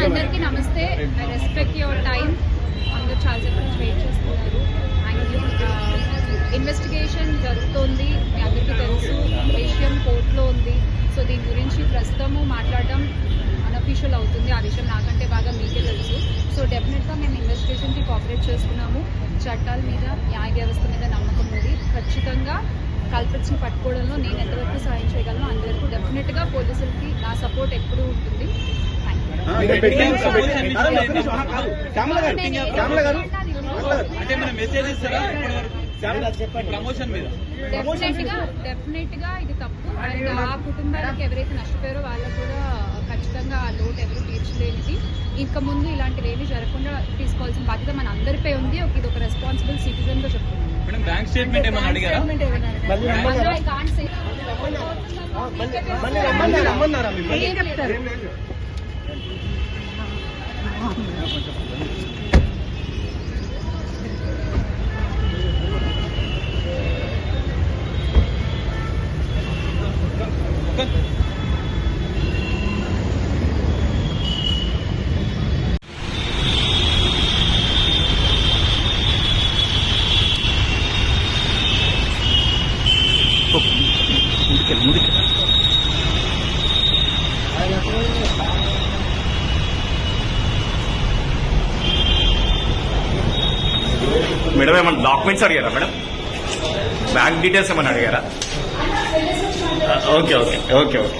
అందరికీ నమస్తే. I respect your time. అందరూ చాలాసేపు నుంచి వెయిట్ చేస్తున్నారు. ఇన్వెస్టిగేషన్ జరుగుతోంది, మీ అందరికీ తెలుసు. విషయం కోర్టులో ఉంది. సో దీని గురించి ప్రస్తుతము మాట్లాడడం అన్అఫీషియల్ అవుతుంది. ఆ విషయం నాకంటే బాగా మీకే తెలుసు. సో డెఫినెట్గా మేము ఇన్వెస్టిగేషన్కి కోఆపరేట్ చేస్తున్నాము. చట్టాల మీద, న్యాయ వ్యవస్థ మీద నమ్మకం ఉంది. ఖచ్చితంగా కల్పిట్స్ని పట్టుకోవడంలో నేను ఎంతవరకు సాయం చేయగలను అంతవరకు డెఫినెట్గా పోలీసులకి నా సపోర్ట్ ఎప్పుడూ ఉంటుంది. డెఫినెట్ గా ఇది తప్పు. అండ్ ఆ కుటుంబాలకు ఎవరైతే నష్టపోయారో వాళ్ళకు కూడా ఖచ్చితంగా ఆ లోటు ఎవరు తీర్చలేనిది. ఇంకా ముందు ఇలాంటివి ఏమీ జరగకుండా తీసుకోవాల్సిన బాధ్యత మన అందరిపై ఉంది. ఇది ఒక రెస్పాన్సిబుల్ సిటిజన్ గా చెప్తున్నాను. బ్యాంక్ స్టేట్మెంట్ ఏమన్నా అడిగారా? మేడం ఏమన్నా డాక్యుమెంట్స్ అడిగారా మేడం? బ్యాంక్ డీటెయిల్స్ ఏమన్నా అడిగారా? Okay okay okay okay